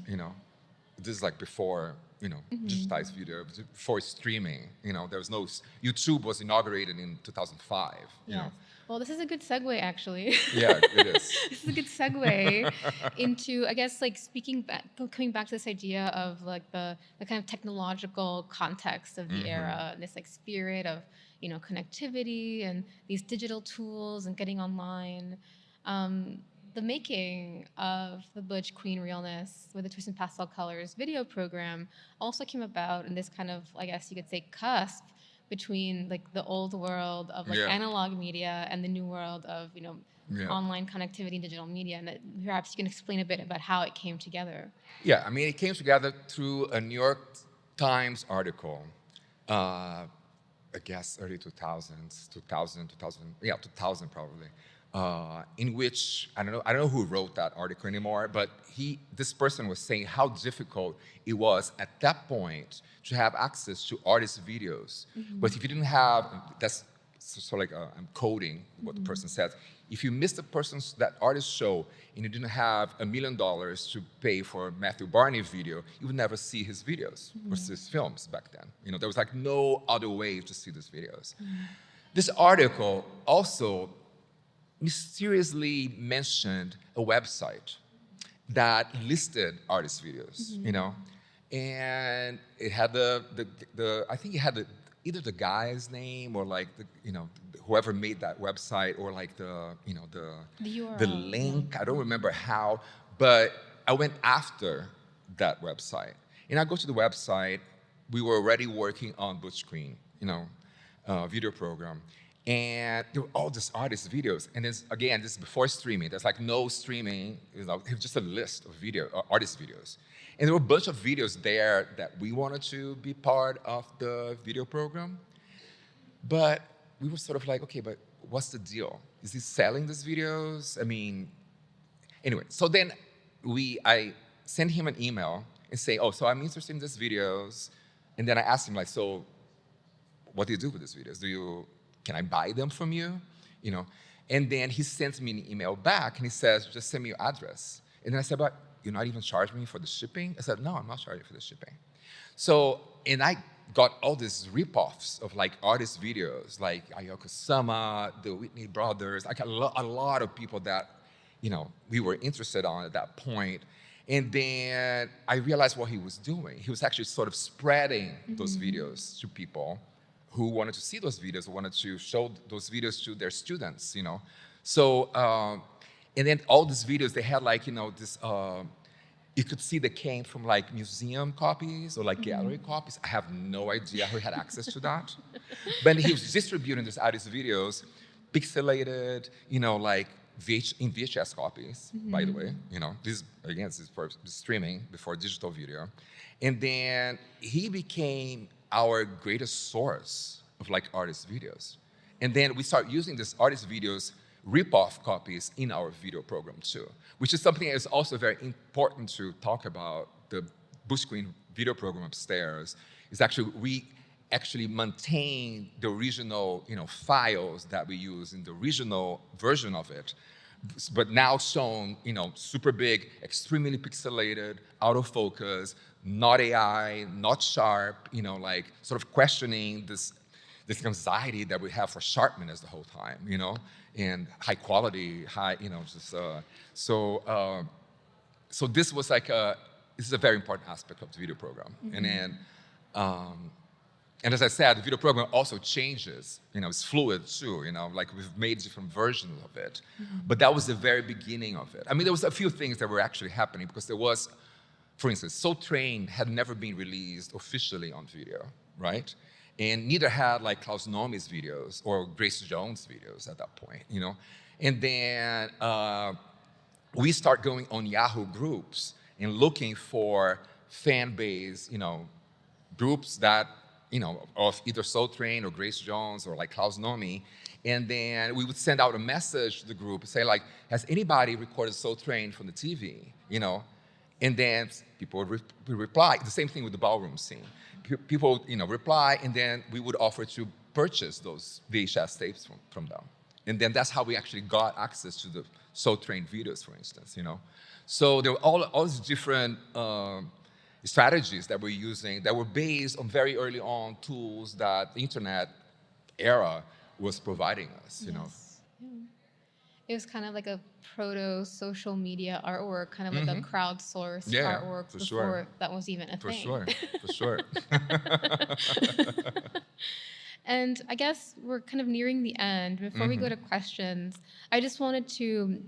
This is before, digitized video, before streaming, there was no, YouTube was inaugurated in 2005, Yes. Well, this is a good segue, actually. Yeah, it is. This is a good segue into, I guess, coming back to this idea of the kind of technological context of the era, and this spirit of connectivity and these digital tools and getting online. The making of the Butch Queen Realness with the Twist and Pastel Colors video program also came about in this kind of, I guess you could say, cusp between the old world of analog media and the new world of online connectivity and digital media, and that perhaps you can explain a bit about how it came together. Yeah, it came together through a New York Times article I guess early 2000s, 2000 probably, in which I don't know who wrote that article anymore, but this person was saying how difficult it was at that point to have access to artist videos. But if you didn't have, that's sort of like I'm quoting what the person says. If you missed that artist show and you didn't have $1 million to pay for Matthew Barney video, you would never see his videos or his films back then. You know, there was like no other way to see these videos. This article also mysteriously mentioned a website that listed artist videos, you know, and it had I think it had either the guy's name or like whoever made that website, or like the URL, the link. I don't remember how, but I went after that website, and I go to the website. We were already working on 𝙫𝙨𝙪𝙀, video program, and there were all these artist videos. And this is before streaming. There's like no streaming. It was just a list of artist videos. And there were a bunch of videos there that we wanted to be part of the video program. But we were sort of like, okay, but what's the deal? Is he selling these videos? I mean, anyway, so then I sent him an email and say, oh, so I'm interested in these videos. And then I asked him, like, so what do you do with these videos? Can I buy them from you? You know? And then he sends me an email back and he says, just send me your address. And then I said, but you're not even charging me for the shipping? I said, no, I'm not charging for the shipping. So, and I got all these ripoffs of like artist videos, like Ayako Sama, the Whitney brothers, like a lot of people that, we were interested on at that point. And then I realized what he was doing. He was actually sort of spreading those videos to people who wanted to see those videos, who wanted to show those videos to their students, So, and then all these videos, they had like, this, you could see they came from like museum copies or like gallery copies. I have no idea how he had access to that. But he was distributing these artist videos, pixelated, like in VHS copies, by the way. This is for streaming before digital video. And then he became our greatest source of like artist videos. And then we start using these artist videos, rip-off copies in our video program too, which is something that is also very important to talk about. The 𝙫𝙨𝙪𝙀 video program upstairs is actually, we actually maintain the original files that we use in the original version of it, but now shown super big, extremely pixelated, out of focus, not AI, not sharp, like sort of questioning this anxiety that we have for sharpness the whole time, and high quality, so this was like this is a very important aspect of the video program. And then, and as I said, the video program also changes, it's fluid too, like we've made different versions of it. But that was the very beginning of it. I mean, there was a few things that were actually happening, because there was, for instance, 𝙬𝙬𝙀 had never been released officially on video, right? And neither had like 𝙬𝙨𝙪𝙀's videos or Grace Jones' videos at that point, And then we start going on Yahoo groups and looking for fan base, groups that, of either 𝙬𝙬𝙀 or Grace Jones or like 𝙬𝙬𝙀. And then we would send out a message to the group and say like, has anybody recorded 𝙬𝙬𝙀 from the TV, And then people would reply. The same thing with the ballroom scene. People, reply, and then we would offer to purchase those VHS tapes from them. And then that's how we actually got access to the 𝙬𝙬𝙀 videos, for instance, So there were all these different strategies that we're using that were based on very early on tools that the internet era was providing us, Yeah. It was kind of like a proto-social media artwork, kind of like a crowdsourced artwork before that was even a thing. For sure. And I guess we're kind of nearing the end. Before we go to questions, I just wanted to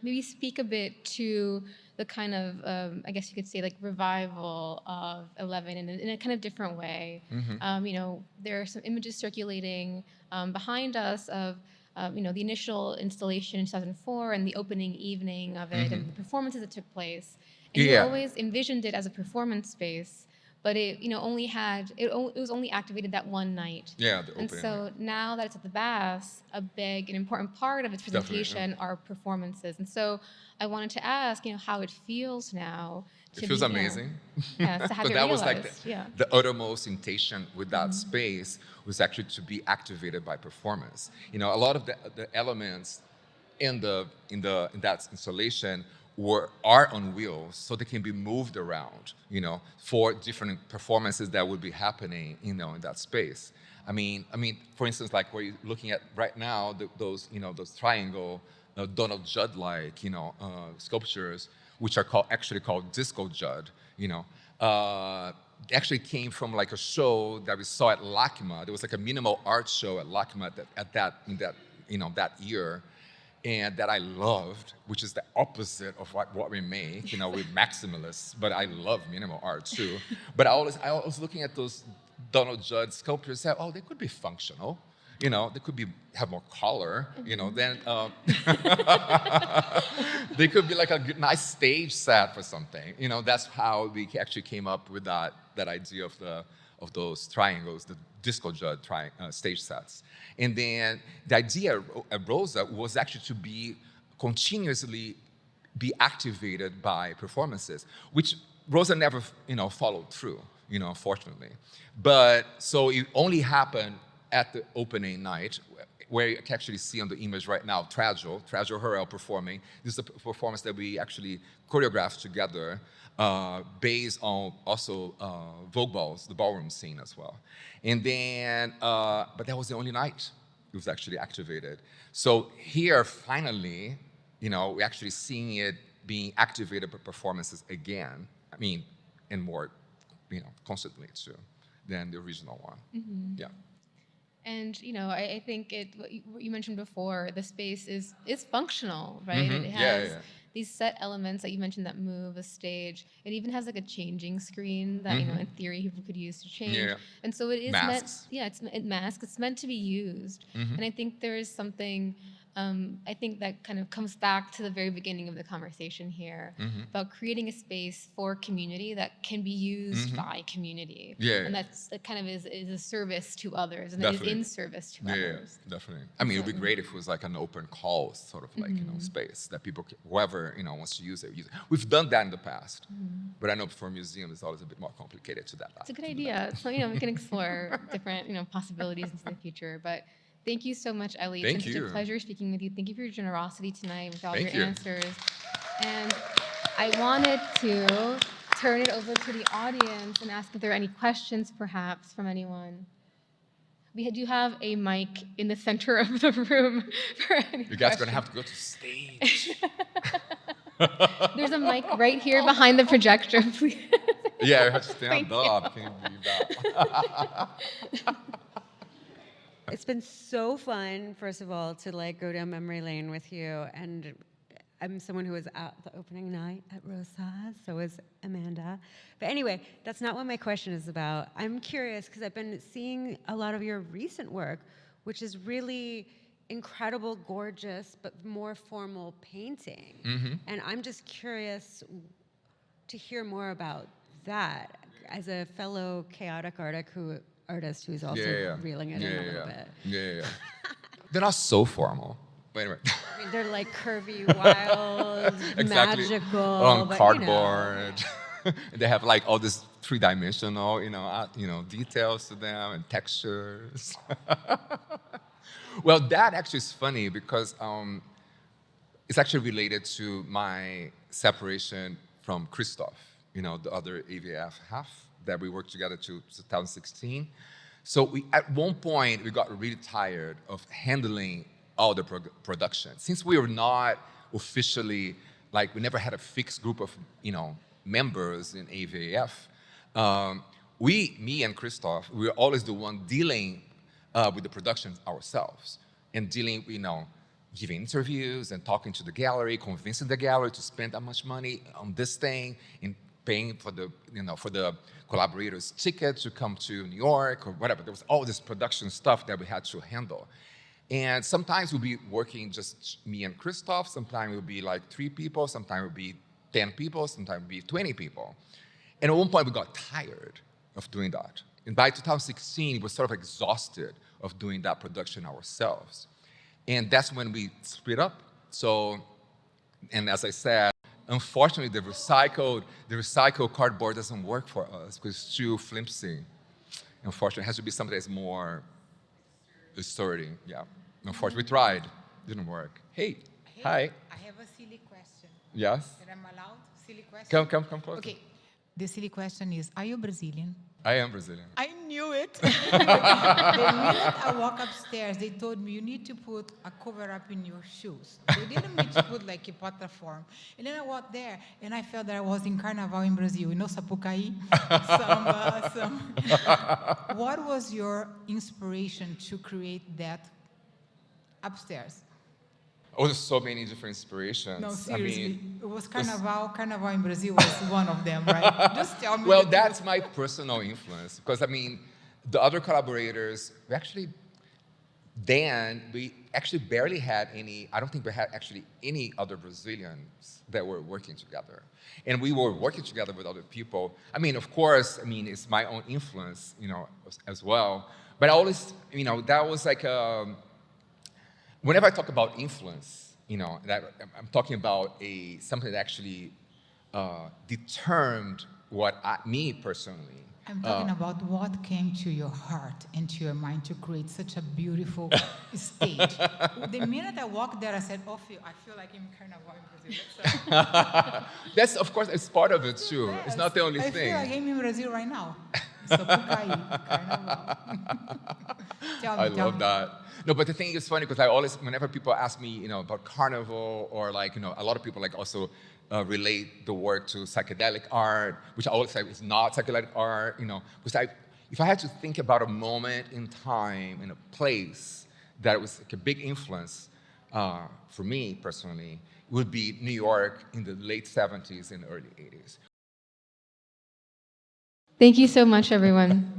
maybe speak a bit to the kind of, I guess you could say, like revival of 11 in a kind of different way. There are some images circulating behind us of the initial installation in 2004 and the opening evening of it and the performances that took place. And you always envisioned it as a performance space, but it it was only activated that one night. Yeah, the And opening so night. now that it's at the Bass, a big and important part of its Definitely. presentation are performances. And so I wanted to ask, how it feels now to It feels be, amazing. yes, to have But it that was like realized. Yeah. the uttermost intention with that space was actually to be activated by performance. A lot of the elements in that installation are on wheels, so they can be moved around, for different performances that would be happening, in that space. I mean, for instance, like where you're looking at right now, those triangle, Donald Judd-like, sculptures, which are actually called Disco Judd, actually came from like a show that we saw at 𝙤𝙨𝙨𝙪𝙢. There was like a minimal art show at 𝙤𝙨 that year, and that I loved, which is the opposite of what we make. We're maximalists, but I love minimal art too. But I was looking at those Donald Judd sculptures, said, oh, they could be functional. They could have more color. Then they could be like a nice stage set for something. That's how we actually came up with that idea of those triangles, the Disco Judd stage sets. And then the idea at Rosa was actually to be continuously be activated by performances, which Rosa never, followed through, unfortunately. But so it only happened at the opening night, where you can actually see on the image right now, Tragil Hurrell performing. This is a performance that we actually choreographed together, based on also Vogue balls, the ballroom scene as well. And then, but that was the only night it was actually activated. So here, finally, we're actually seeing it being activated by performances again. And more, constantly too, than the original one. Mm-hmm. Yeah. And I think what you mentioned before, the space is functional, right? Mm-hmm. It has Yeah. these set elements that you mentioned that move a stage. It even has like a changing screen that in theory people could use to change. Yeah. And so it is Masks. it masks. It's meant to be used. Mm-hmm. And I think there is something. I think that kind of comes back to the very beginning of the conversation here about creating a space for community that can be used by community. Yeah. And that kind of is a service to others, and Definitely. it is in service to others. Yeah, definitely. It would be great if it was like an open call sort of like, space that people, whoever, wants to use it, use it. We've done that in the past, but I know for museums it's always a bit more complicated to that. It's a good idea. So, we can explore different, possibilities into the future, but thank you so much, Eli. Thank It's you. such a pleasure speaking with you. Thank you for your generosity tonight with all Thank your you. answers. And I wanted to turn it over to the audience and ask if there are any questions, perhaps, from anyone. We do have a mic in the center of the room for any You guys are questions. going to have to go to stage. There's a mic right here behind the projector, please. Yeah, you have to stand Thank you. up. Can you believe that? It's been so fun, first of all, to go down memory lane with you. And I'm someone who was at the opening night at Rosa, so was Amanda. But anyway, that's not what my question is about. I'm curious because I've been seeing a lot of your recent work, which is really incredible, gorgeous, but more formal painting. And I'm just curious to hear more about that as a fellow chaotic artist who's also reeling it in a little bit. Yeah. They're not so formal. But anyway. They're like curvy, wild, Exactly. magical. On but, cardboard. They have like all this three-dimensional, details to them and textures. Well, that actually is funny because it's actually related to my separation from Christoph, the other AVF half that we worked together to 2016. So at one point, we got really tired of handling all the production. Since we were not officially, we never had a fixed group of, members in AVF, me and Christoph, we were always the one dealing with the production ourselves and dealing, giving interviews and talking to the gallery, convincing the gallery to spend that much money on this thing, and paying for the collaborators' ticket to come to New York or whatever. There was all this production stuff that we had to handle. And sometimes we'll be working just me and Christoph, sometimes it will be 3 people, sometimes it will be 10 people, sometimes it will be 20 people. And at one point we got tired of doing that. And by 2016, we were sort of exhausted of doing that production ourselves. And that's when we split up. So, and as I said, unfortunately, the recycled cardboard doesn't work for us because it's too flimsy. Unfortunately, it has to be something that's more sturdy. Yeah. Unfortunately, we tried. Didn't work. Hey, hi. I have a silly question. Yes? That I'm allowed? Silly question? Come closer. Okay. The silly question is, are you Brazilian? I am Brazilian. I knew it. The minute I walk upstairs, they told me, you need to put a cover up in your shoes. They didn't need to put like a plataform. And then I walked there, and I felt that I was in Carnival in Brazil, you know, Sapucaí, samba, What was your inspiration to create that upstairs? Oh, there's so many different inspirations. No, seriously. I mean, it was Carnival in Brazil was one of them, right? Just tell me. well, that's my personal influence because, I mean, the other collaborators, we actually barely had any, I don't think we had actually any other Brazilians that were working together. And we were working together with other people. I mean, of course, I mean, it's my own influence, you know, as well. But I always, you know, that was like whenever I talk about influence, you know, that I'm talking about something that actually determined me personally. I'm talking about what came to your heart and to your mind to create such a beautiful stage. The minute I walked there, I said, I feel like I'm Carnival in Brazil. So, That's, of course, it's part of it too. Yes. It's not the only thing. I feel like I'm in Brazil right now. Sapucaí, Carnival. I love that. No, but the thing is funny because I always, whenever people ask me, you know, about carnival or like, you know, a lot of people like also relate the work to psychedelic art, which I always say is not psychedelic art, you know, because if I had to think about a moment in time and a place that was like a big influence for me personally, it would be New York in the late 70s and early 80s. Thank you so much, everyone.